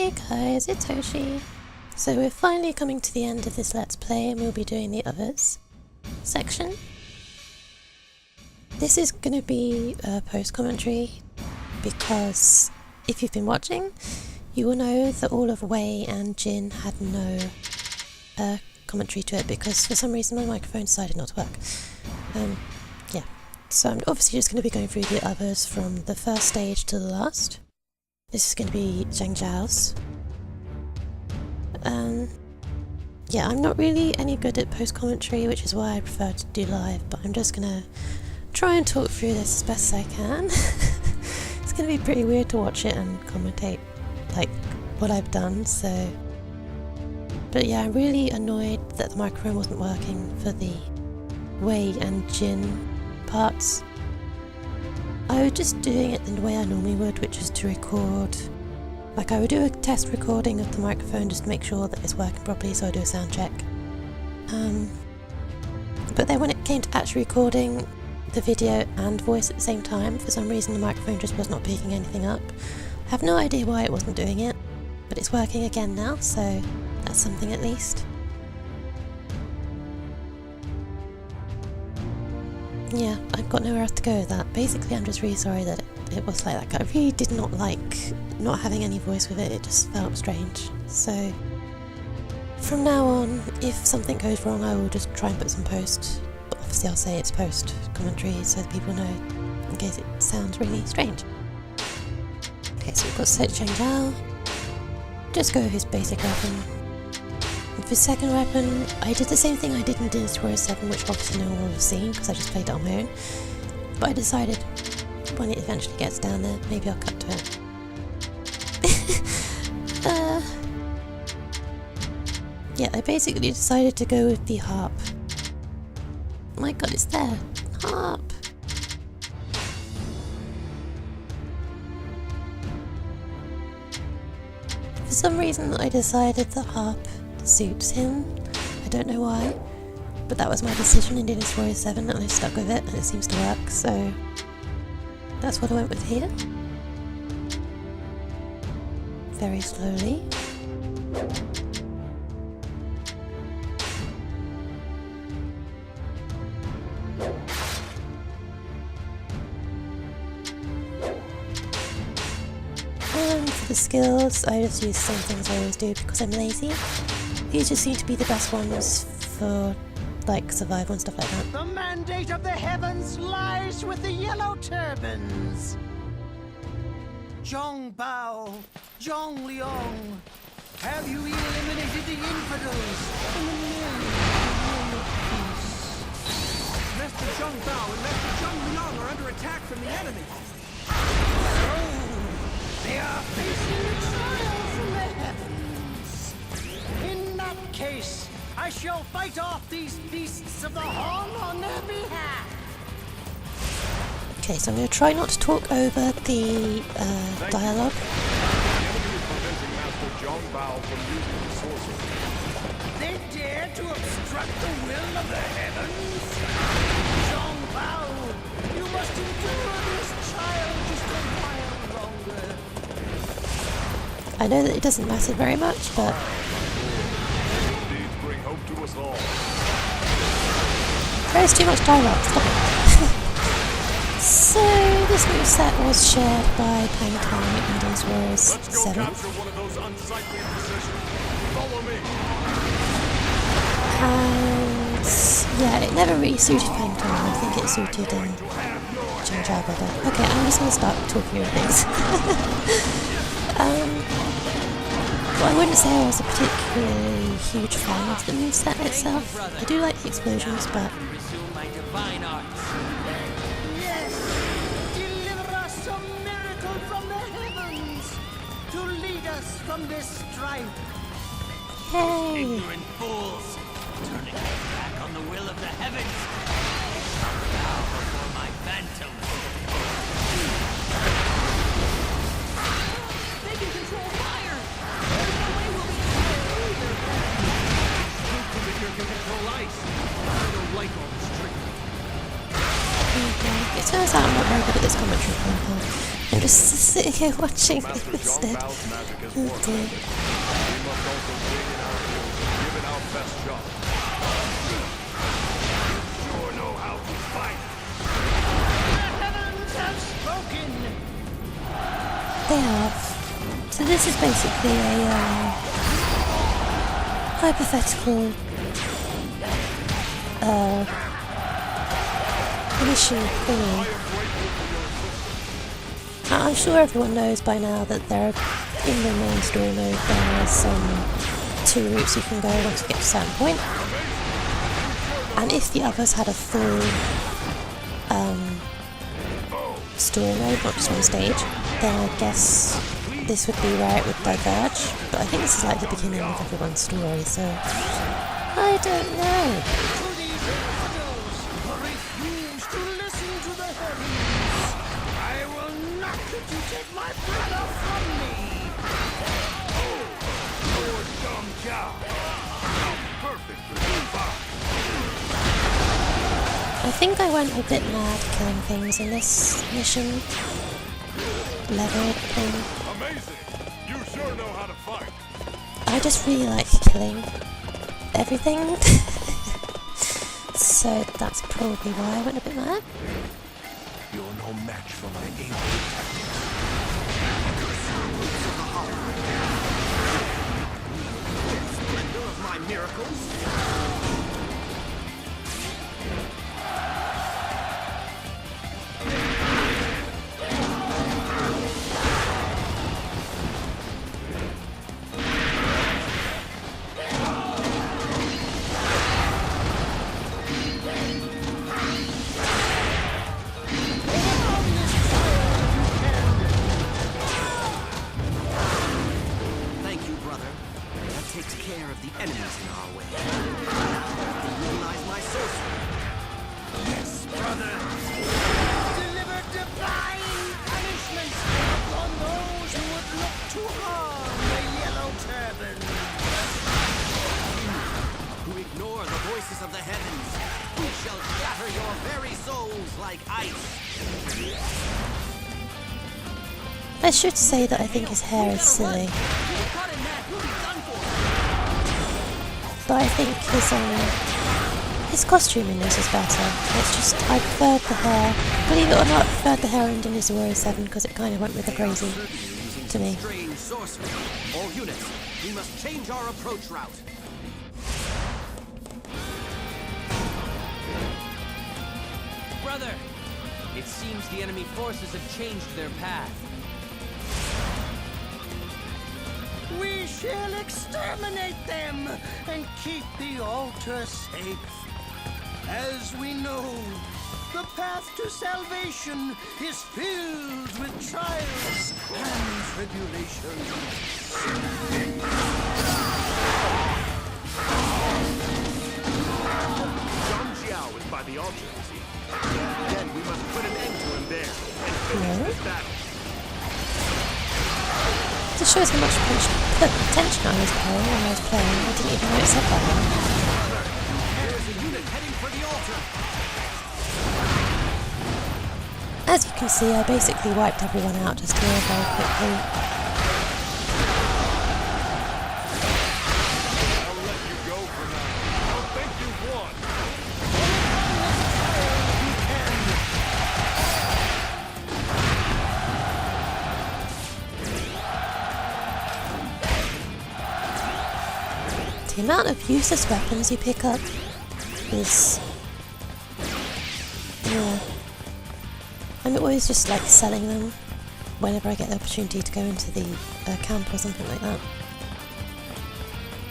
Hey guys, it's Hoshi. So we're finally coming to the end of this Let's Play and we'll be doing the others section. This is going to be a post-commentary because if you've been watching, you will know that all of Wei and Jin had no commentary to it because for some reason my microphone decided not to work. Yeah, so I'm obviously just going to be going through the others from the first stage to the last. This is going to be Zhang Jiao's. Yeah, I'm not really any good at post-commentary, which is why I prefer to do live, but I'm just going to try and talk through this as best I can. It's going to be pretty weird to watch it and commentate, like, what I've done, so... But yeah, I'm really annoyed that the microphone wasn't working for the Wei and Jin parts. I was just doing it the way I normally would, which is to record... Like, I would do a test recording of the microphone just to make sure that it's working properly, so I do a sound check. But then when it came to actually recording the video and voice at the same time, for some reason the microphone just was not picking anything up. I have no idea why it wasn't doing it, but it's working again now, so that's something at least. Yeah, I've got nowhere else to go with that. Basically, I'm just really sorry that it was like that. I really did not like not having any voice with it, it just felt strange. So, from now on, if something goes wrong, I will just try and put some post. But obviously I'll say it's post commentary so that people know, in case it sounds really strange. Okay, so we've got set Zhang Jiao. Just go with his basic weapon. And for second weapon, I did the same thing I did in Dynasty 7, which obviously no one will have seen because I just played it on my own. But I decided, when it eventually gets down there, maybe I'll cut to it. Yeah, I basically decided to go with the harp. Oh my god, it's there! Harp! For some reason I decided the harp suits him. I don't know why, but that was my decision in Dynasty 7 and I stuck with it and it seems to work, so that's what I went with here. Very slowly. And for the skills, I just use the same things I always do because I'm lazy. These just seem to be the best ones for, like, survival and stuff like that. The mandate of the heavens lies with the yellow turbans. Zhang Jiao, Zhang Liang, have you eliminated the infidels in the name of peace? Master Zhang Jiao and Master Zhang Liang are under attack from the enemy. They are facing a trial from the heavens. In that case, I shall fight off these beasts of the horn on their behalf. Okay, so I'm going to try not to talk over the dialogue. They dare to obstruct the will of the heavens? Zhang Jiao, you must endure this trial just a while longer. I know that it doesn't matter very much, but... There's too much dialogue, stop it. So, this moveset was shared by Pang Tong and Dynasty 7. And yeah, it never really suited Pang Tong, I think it suited Zhang Jiao better. Okay, I'm just going to start talking about things. Well, I wouldn't say I was a particularly huge fan of the moveset itself. I do like the explosions, but... Yes! Deliver us a miracle from the heavens to lead us from this strife. Yay! Ignorant fools, turning their back on the will of the heavens. Bow before my phantom. They can control fire! There's no way we'll be able to either. Nuclear can control ice. I don't like all this trickery. Okay. It turns out I'm not very good at this commentary. I'm just sitting here watching Master instead. Zhang Bao's magic is Oh working. dear. We must also dig in our heels and give it our best shot. You sure know how to fight. The heavens have spoken! They have. So this is basically a hypothetical mission for me. I'm sure everyone knows by now that there are, in the main story mode, there are 2 routes you can go once you get to a certain point. And if the others had a full story mode, not just one stage, then I guess this would be where it would diverge. But I think this is like the beginning of everyone's story, so I don't know. To these infidels who refuse to listen to the heavens, I will not let you take my brother from me! Lord Zhang Jiao. How perfect for you, Bob. I think I went a bit mad killing things in this mission level thing. Amazing. You sure know how to fight. I just really like killing everything. So that's probably why I went a bit mad. You're no match for my able tactics. Splendor of my miracles. Thank you, brother. That takes care of the enemies in our way. Utilize my sorcery. Yes, brother! Deliver divine punishment upon those who would look to harm the Yellow Turban! Who ignore the voices of the heavens. We shall shatter your very souls like ice. I should say that I think his hair is silly, but I think his costume in this is better. It's just, I preferred the hair, believe it or not, I preferred the hair in Dynasty 7 because it kind of went with the crazy to me. Strange sorcery. All units, we must change our approach route. Brother, it seems the enemy forces have changed their path. We shall exterminate them and keep the altar safe. As we know, the path to salvation is filled with trials and tribulations. Zhang Jiao is by the altar, is he? Then we must put an end to him there and finish this battle. This shows how much attention I was paying when I was playing. I didn't even know it said that one. There is a unit heading for the altar. As you can see, I basically wiped everyone out just here very quickly. I'll let you go for now. I don't think you've won. The amount of useless weapons you pick up is... yeah. I'm always just like selling them whenever I get the opportunity to go into the camp or something like that.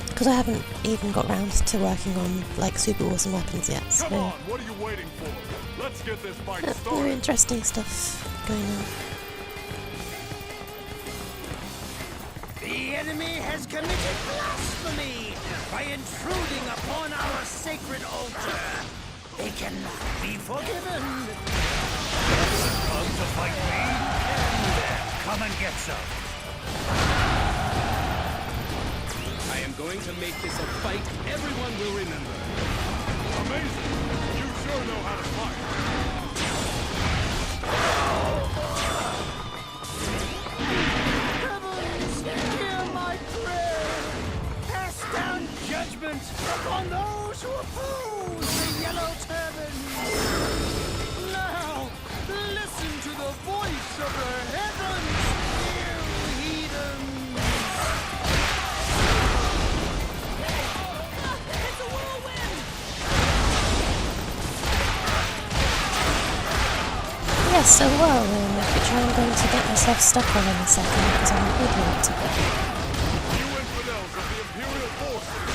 Because I haven't even got round to working on like super awesome weapons yet, so... Come on, what are you waiting for? Let's get this fight very started. interesting stuff going on. The enemy has committed blasphemy by intruding upon our sacred altar. They cannot be forgiven. Come to fight me? Come and get some. I am going to make this a fight everyone will remember. Amazing. You sure know how to fight. oppose the Yellow Turbans. Now, listen to the voice of the heavens, you heathens. It's a whirlwind! Yes, a whirlwind, which I'm going to get myself stuck on in a second because I'm an idiot. You infidels of the Imperial forces!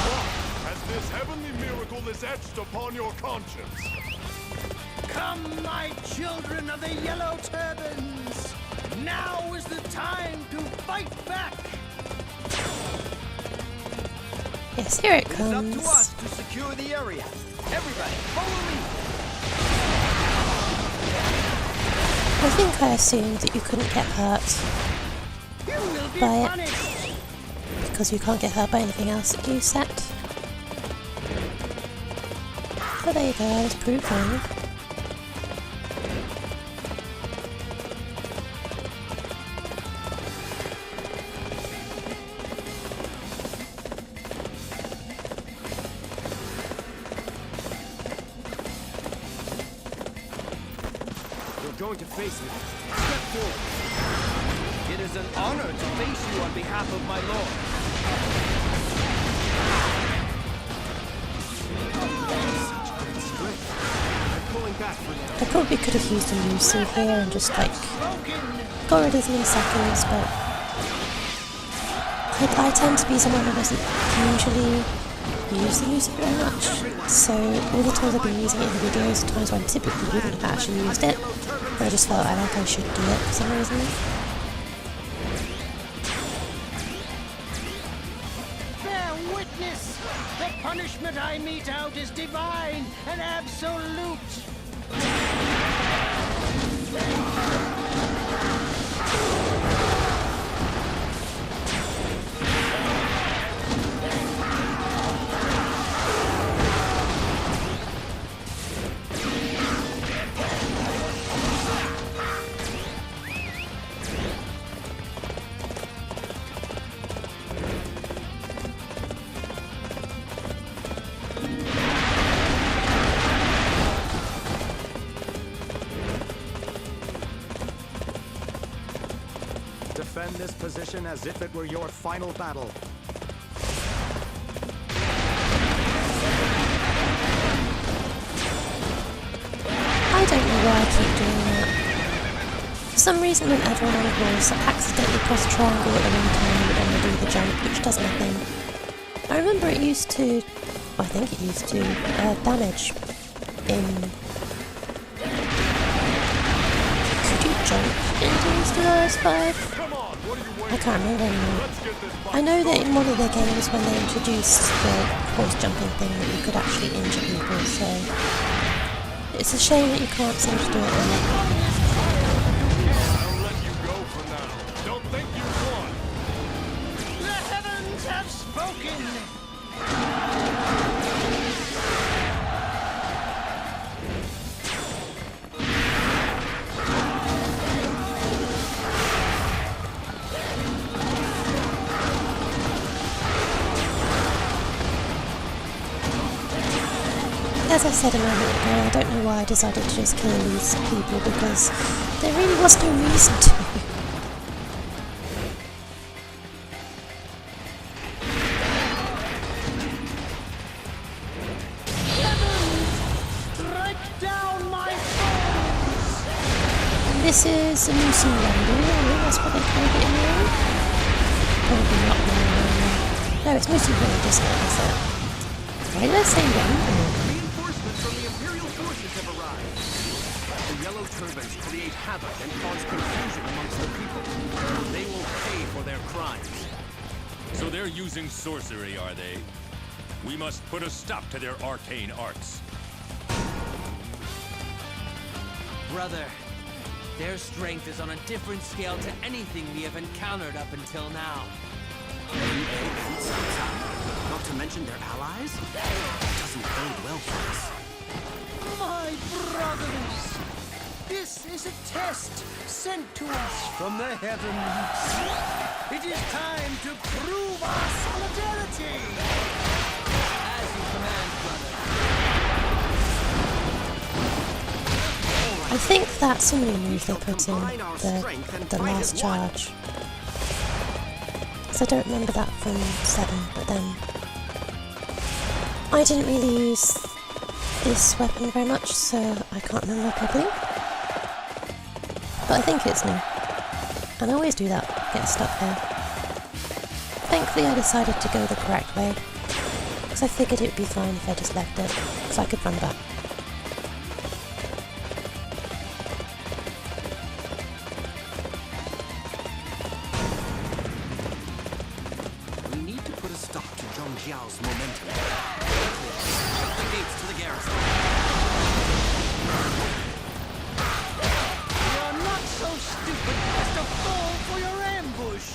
What? As this heavenly miracle is etched upon your conscience. Come, my children of the Yellow Turbans. Now is the time to fight back. Yes, here it It's up comes. to us to secure the area. Everybody, follow me. I think I assumed that you couldn't get hurt You will be by it punished. because you can't get hurt by anything else that you set. But there you go, I was proved wrong. You're going to face me. Step forward. It is an honor to face you on behalf of my lord. Such great strength. I'm pulling back for now. I probably could have used a Lucy here and just like got rid of them in seconds, but I tend to be someone who doesn't usually use the music very much. So all the times I've been using it in the videos, the times when I typically wouldn't have actually used it, but I just felt like I should do it for some reason. Bear witness. The punishment I mete out is divine and absolute. Defend this position as if it were your final battle. I don't know why I keep doing that. For some reason whenever I'm on a horse, I accidentally press triangle at the wrong time when I do the jump, which does nothing. I remember it used to, I think it used to, damage in... Could you jump in Dynasty RS5? Come on, what are you I waiting can't remember anymore. for? Let's get this fight I know that started. in one of their games when they introduced the horse jumping thing that you could actually injure people, so... It's a shame that you can't seem to do it now. I'll let you go for now. Don't think you won. The heavens have spoken. As I said a moment ago, I don't know why I decided to just kill these people because there really was no reason to. Strike down my foes. And this is a Lucy Rumble, I think that's what they called it in there. Probably not the no, it's Lucy Rumble, isn't it? Is it? Why did I say Rumble? Reinforcements from the Imperial forces have arrived. The Yellow Turbans create havoc and cause confusion amongst the people. They will pay for their crimes. So they're using sorcery, are they? We must put a stop to their arcane arts. Brother, their strength is on a different scale to anything we have encountered up until now. Not to mention their allies? Doesn't bode well for us. My brothers, this is a test sent to us from the heavens. It is time to prove our solidarity. As you command, brother. I think that's a new move they put in, the last charge. So I don't remember that from 7, but then I didn't really use this weapon very much, so I can't remember properly. But I think it's new. And I always do that, get stuck there. Thankfully I decided to go the correct way, because I figured it would be fine if I just left it, because I could run back. We need to put a stop to Zhang Jiao's momentum. Shut the gates to the garrison. You're not so stupid as to fall for your ambush.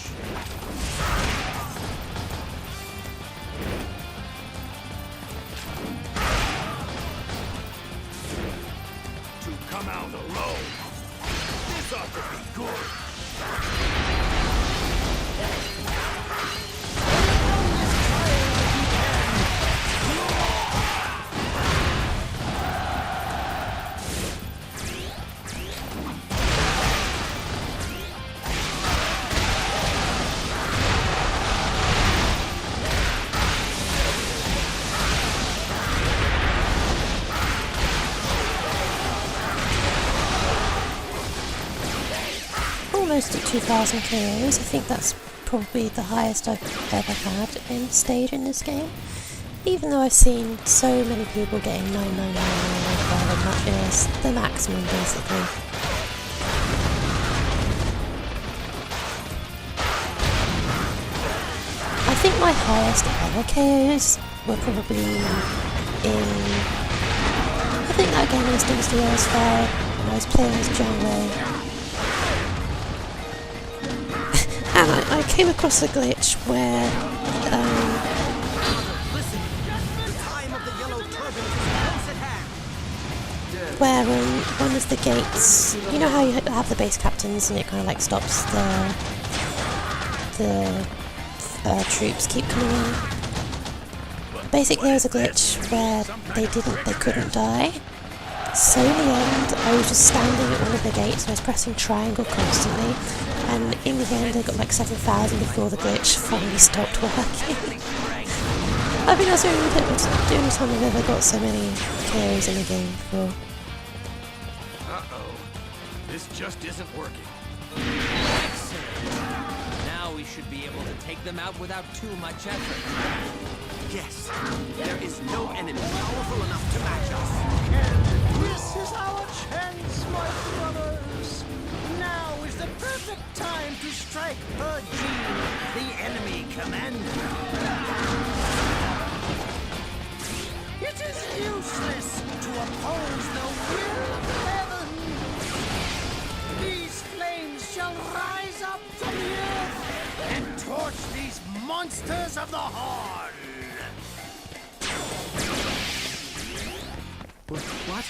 To come out alone. This ought to be good. Almost at 2,000 KOs. I think that's probably the highest I've ever had in stage in this game. Even though I've seen so many people getting 999 much is the maximum basically. I think my highest ever KOs were probably in... I think that game was Dynasty Fire when I was playing as Zhang Jiao. And I came across a glitch where, Listen, the time of the yellow turban is close at hand. where one of the gates, you know how you have the base captains and it kind of like stops the troops keep coming in. Basically, there was a glitch where they couldn't die. So in the end, I was just standing at one of the gates and I was pressing triangle constantly. And in the end, I got like 7,000 before the glitch finally stopped working. I think that's the only time I've ever got so many KOs in a game before. Uh-oh. This just isn't working. Now we should be able to take them out without too much effort. Yes, there is no enemy powerful enough to match us. And this is our chance, my brothers. Now is the perfect time to strike He Jin, the enemy commander. It is useless to oppose the will of heaven. These flames shall rise up from the earth and torch these monsters of the Horde. What?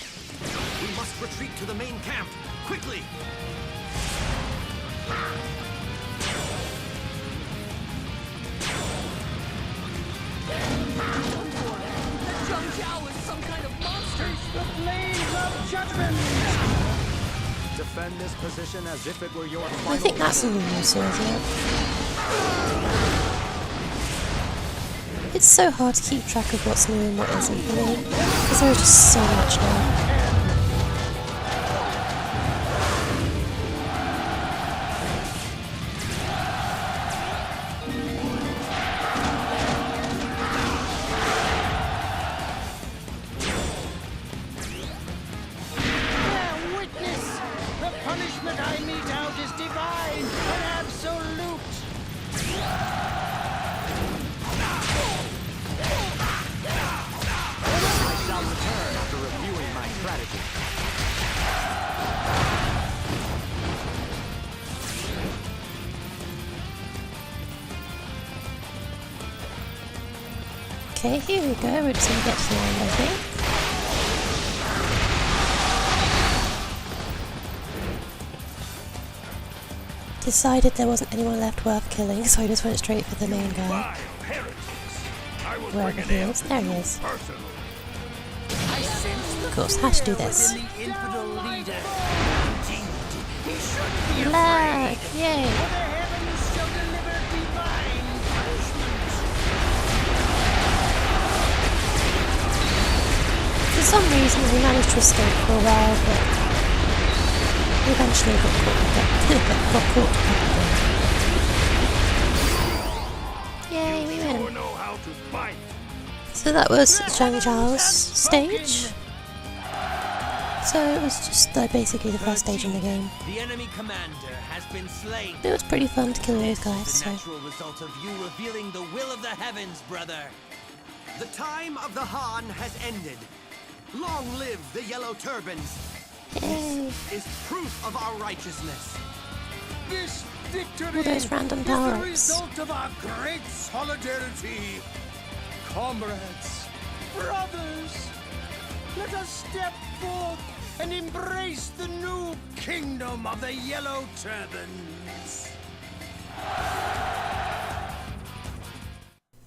We must retreat to the main camp, quickly! Zhang Jiao is some kind of monster. The flames of judgment. Defend this position as if it were your final. I think that's a new user, isn't it? It's so hard to keep track of what's new and what isn't for me, because there is just so much now. Bear witness. The punishment I mete out is divine and absolute. I shall return after reviewing my strategy. Okay, here we go, we're just going to get to the end, I think. Decided there wasn't anyone left worth killing, so I just went straight for the main guy. Vile heretics! I will wherever bring he an is. There he is. personally. I sense the Of course, how to do fear this. within the infidel leader. Indeed, he should be Black! afraid. Yay! For the heavens shall deliver divine punishment. For some reason, we managed to escape for a while, but we eventually got caught up. Yay, we Sure win! know how to fight. So that was Zhang Jiao's stage. So it was just basically the first stage in the game. The enemy commander has been slain. It was pretty fun to kill those guys, The so natural result of you revealing the will of the heavens, brother. The time of the Han has ended. Long live the Yellow Turbans. yay! Is proof of our righteousness. This victory All those random is power-ups. the result of our great solidarity. Comrades, brothers, let us step forth and embrace the new kingdom of the Yellow Turbans.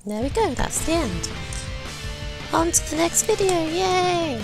There we go, that's the end. On to the next video, yay!